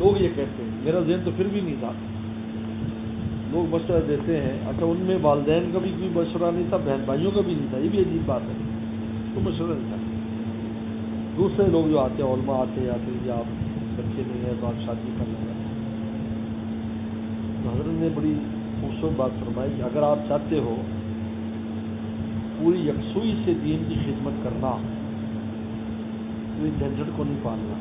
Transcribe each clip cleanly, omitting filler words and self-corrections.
لوگ یہ کہتے ہیں، میرا ذہن تو پھر بھی نہیں تھا، لوگ مشورہ دیتے ہیں، اچھا ان میں والدین کا بھی کوئی مشورہ نہیں تھا، بہن بھائیوں کا بھی نہیں تھا، یہ بھی عجیب بات ہے، تو مشورہ نہیں تھا۔ دوسرے لوگ جو آتے ہیں، علماء آتے ہیں کہ آپ بچے نہیں ہیں تو آپ شادی کر لیں گے۔ تو حضرت نے بڑی خوبصورت بات فرمائی کہ اگر آپ چاہتے ہو پوری یکسوئی سے دین کی خدمت کرنا تو اس جھنجھٹ کو نہیں پالنا،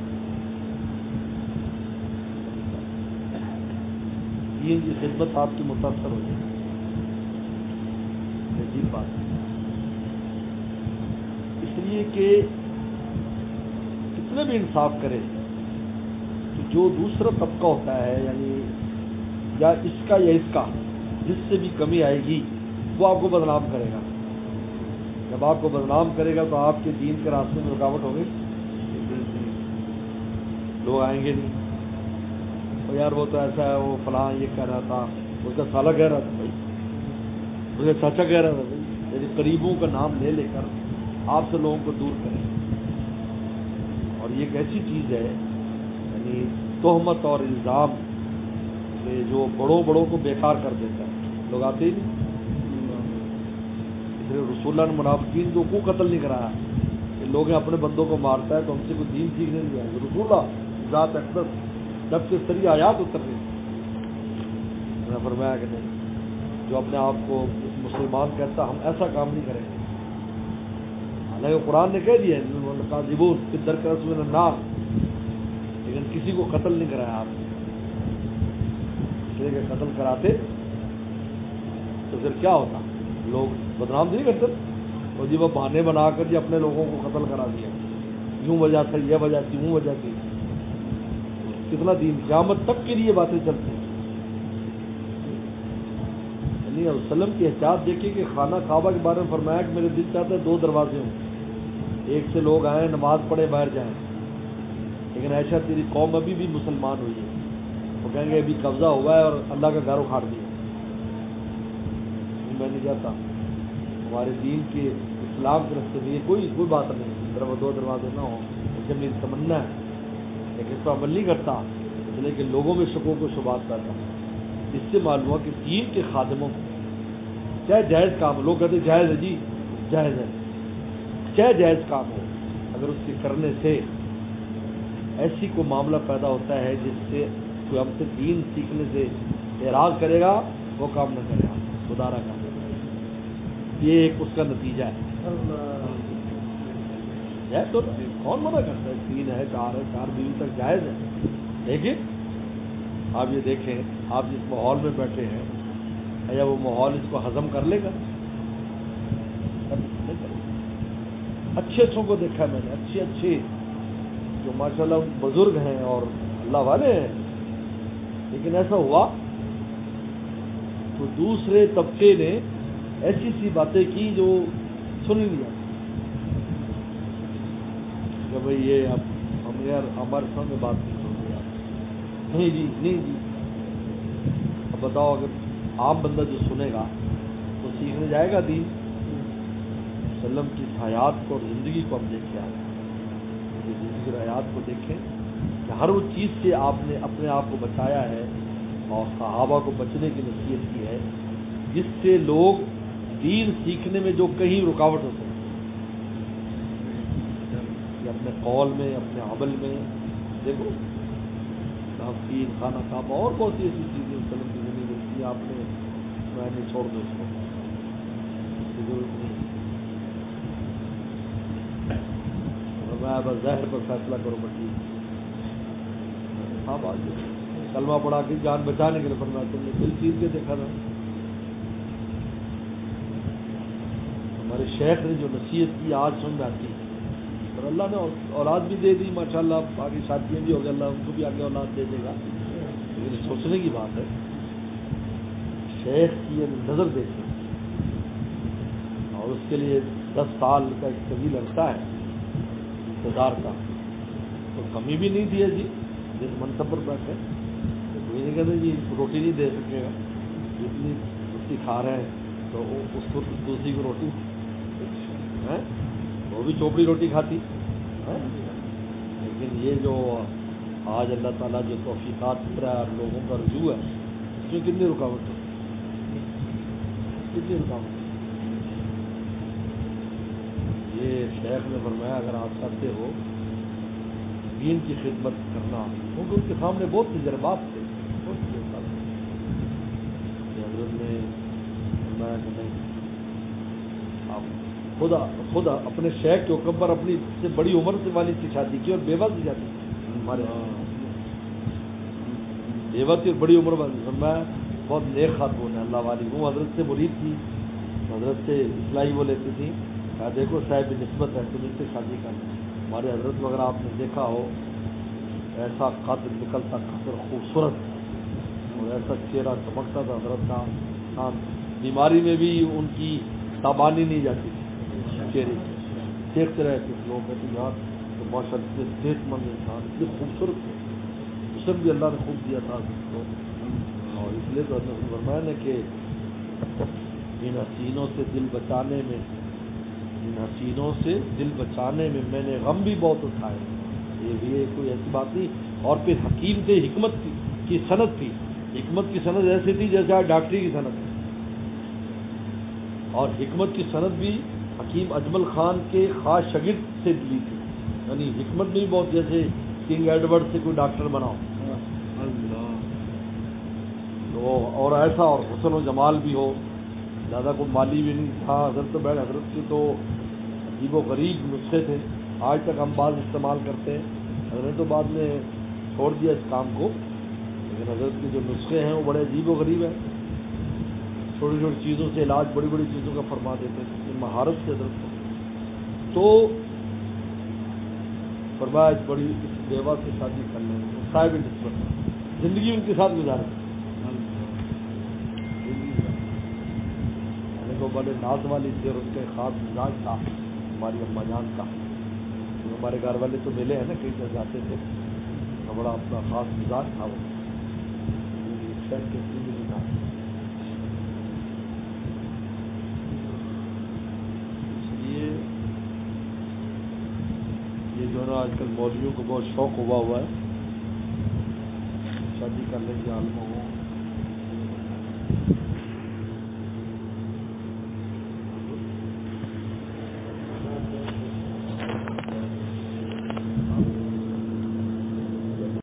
دین کی خدمت آپ کی متاثر ہو جائے، عجیب بات ہے۔ اس لیے کہ کتنے بھی انصاف کرے کہ جو دوسرا طبقہ ہوتا ہے، یعنی یا اس کا یا اس کا، جس سے بھی کمی آئے گی وہ آپ کو بدنام کرے گا۔ جب آپ کو بدنام کرے گا تو آپ کے دین کے راستے میں رکاوٹ ہوگی، لوگ آئیں گے نہیں، اور یار وہ تو ایسا ہے، وہ فلاں یہ کہہ رہا تھا، اس کا سالہ کہہ رہا تھا بھائی، اس کا چاچا کہہ رہا تھا بھائی، یعنی قریبوں کا نام لے لے کر آپ سے لوگوں کو دور کریں۔ اور یہ ایک ایسی چیز ہے، یعنی تہمت اور الزام کہ جو بڑوں بڑوں کو بیکار کر دیتا ہے، لوگ آتے ہی نہیں۔ رسول اللہ نے منافقین کو قتل نہیں کرایا کہ لوگ اپنے بندوں کو مارتا ہے تو ہم سے کوئی دین سیکھنے نہیں آئے، رسول اللہ ذات اقدس جب سے سری آیات اتر رہی، میں نے فرمایا کہ نہیں، جو اپنے آپ کو مسلمان کہتا ہم ایسا کام نہیں کریں گے۔ حالانکہ قرآن نے کہہ دیا ہے درکرس من النار، لیکن کسی کو قتل نہیں کرایا آپ نے، اس لیے کہ قتل کراتے تو پھر کیا ہوتا، لوگ بدنام نہیں کرتے، اور جی وہ بہانے بنا کر جی اپنے لوگوں کو قتل کرا دیا، یوں وجہ تھی، یہ وجہ تھی، یوں وجہ تھی، کتنا دین قیامت تک کے لیے باتیں چلتی ہیں۔ علیہ وسلم کی احتیاط دیکھیے کہ خانہ کعبہ کے بارے میں فرمایا کہ میرے دل چاہتا ہے 2 دروازے ہوں، ایک سے لوگ آئیں نماز پڑھے باہر جائیں، لیکن ایسا تیری قوم ابھی بھی مسلمان ہوئی ہے، وہ کہیں گے ابھی قبضہ ہوا ہے اور اللہ کا گھر اکھاڑ دیا۔ میں نہیں چاہتا ہمارے دین کے اسلام کے راستے میں یہ کوئی بات نہیں، 2 دروازے نہ ہوں، لیکن میری تمنا ہے، لیکن اس پر عمل نہیں کرتا، اس لیے کہ لوگوں میں شکوک و شبہات پیدا ہے۔ اس سے معلوم ہوا کہ دین کے خادموں کو چاہے جائز کام ہو، لوگ کہتے ہیں جائز ہے جی، جائز ہے، چاہے جائز کام ہو، اگر اس کے کرنے سے ایسی کوئی معاملہ پیدا ہوتا ہے جس سے کوئی ہم سے دین سیکھنے سے اعراض کرے گا، وہ کام نہ کرے گا، خدا را کام، یہ ایک اس کا نتیجہ ہے۔ تو کون منع کرتا ہے، 3 ہے 4 ہے، 4 بیوی تک جائز ہے، لیکن آپ یہ دیکھیں آپ جس ماحول میں بیٹھے ہیں، یا وہ ماحول اس کو ہضم کر لے گا؟ اچھے اچھوں کو دیکھا میں نے، اچھے اچھے جو ماشاءاللہ بزرگ ہیں اور اللہ والے ہیں، لیکن ایسا ہوا تو دوسرے طبقے نے ایسی سی باتیں کی جو سن لیا کہ بھئی یہ اب ہم یار ہمارے سامنے بات نہیں سن رہے، نہیں جی نہیں جی۔ اب بتاؤ اگر عام بندہ جو سنے گا تو سیکھنے جائے گا دین؟ وسلم کی حیات کو اور زندگی کو ہم دیکھیں، زندگی اور حیات کو دیکھیں کہ ہر وہ چیز سے آپ نے اپنے آپ کو بچایا ہے اور صحابہ کو بچنے کی نصیحت کی ہے جس سے لوگ دین سیکھنے میں جو کہیں رکاوٹ ہو سکتی ہے، اپنے قول میں، اپنے عمل میں، دیکھو تحقیق، خانہ کعبہ اور بہت سی ایسی چیزیں وسلم کی زندگی دیکھی آپ نے، میں نے چھوڑ دو اس کو، اس کی ضرورت نہیں، میں بس ظاہر پر فیصلہ کرو بٹی، ہاں بات کلمہ پڑھا کے جان بچانے کے لیے فرمایا، تم نے دل چیز کے دیکھا تھا۔ ہمارے شیخ نے جو نصیحت کی آج سمجھ میں آتی ہے، اور اللہ نے اولاد بھی دے دی ماشاءاللہ، باقی شادیاں بھی ہو گئی، اللہ ان کو بھی آگے اولاد دے دے گا، لیکن سوچنے کی بات ہے شیخ کی یہ نظر دیکھیں، اور اس کے لیے 10 سال کا ایک طویل عرصہ ہے اقتدار کا، تو کمی بھی نہیں دی ہے جی، جس منصب پر بیٹھے کوئی نہیں کہتے جی روٹی نہیں دے سکے گا، جتنی روٹی کھا رہے ہیں تو اس کو دوسری کو روٹی وہ بھی چوپڑی روٹی کھاتی، لیکن یہ جو آج اللہ تعالیٰ جو توفیقات دے رہا ہے اور لوگوں کا رجوع ہے، اس میں کتنی رکاوٹ ہے، کتنی رکاوٹ ہے۔ یہ شیخ نے فرمایا اگر آپ چاہتے ہو دین کی خدمت کرنا، کیونکہ ان کے سامنے بہت تجربات تھے، بہت تجربات تھے، کہ حضرت نے فرمایا کہ نہیں، آپ خود اپنے شیخ کے حکم پر اپنی سے بڑی عمر سے والی کی شادی کی اور بیوہ کی شادی کی، ہمارے بیوہ کی اور بڑی عمر والی، فرمایا بہت نیک خاتون ہے اللہ والی، وہ حضرت سے مرید تھی، حضرت سے اصلاحی وہ لیتی تھی، کہا دیکھو صاحب نسبت ہے تم اس سے شادی کرنا۔ ہمارے حضرت وغیرہ آپ نے دیکھا ہو ایسا قد نکلتا قدر خوبصورت اور ایسا چہرہ چمکتا تھا حضرت کا، ہاں بیماری میں بھی ان کی تابانی نہیں جاتی تھی چہرے سے، دیکھتے رہے تھے لوگ کہتے یار تو ماشاء اللہ اتنے صحت مند انسان اتنے خوبصورت تھے، حسن بھی اللہ نے خوب دیا تھا کو، اور اس لیے تو حضرت نے فرمایا نا کہ ان حسینوں سے دل بچانے میں، ان حسینوں سے دل بچانے میں میں نے غم بھی بہت اٹھائے، یہ کوئی ایسی بات نہیں۔ اور پھر حکیم تھے، حکمت کی صنعت تھی، حکمت کی صنعت ایسی تھی جیسے آج ڈاکٹری کی صنعت ہے، اور حکمت کی صنعت بھی حکیم اجمل خان کے خاص شاگرد سے لی تھی، یعنی حکمت بھی بہت، جیسے کنگ ایڈورڈ سے کوئی ڈاکٹر بناؤ تو، اور ایسا اور حسن و جمال بھی ہو، زیادہ کوئی مالی بھی نہیں تھا حضرت تو، حضرت کے تو عجیب و غریب نسخے تھے، آج تک ہم بعض استعمال کرتے ہیں، حضرت تو بعد میں چھوڑ دیا اس کام کو، لیکن حضرت کے جو نسخے ہیں وہ بڑے عجیب و غریب ہیں، چھوٹی چھوٹی چیزوں سے علاج بڑی بڑی چیزوں کا فرما دیتے ہیں، مہارت سے حضرت کو، تو فرمایا بڑی اس بیوہ سے شادی کر لیں، صاحب نسبت زندگی ان کے ساتھ گزارے، کو بڑے ناز والی تھی اور ان کا خاص مزاج تھا ہماری اماں جان کا، ہمارے گھر والے تو ملے ہیں نا کئی جگہ جاتے تھے، تو بڑا اپنا خاص مزاج تھا وہ شہر کے زندگی کا، اس لیے یہ جو ہے نا آج کل مولویوں کو بہت شوق ہوا ہے شادی کرنے کے عالموں کو،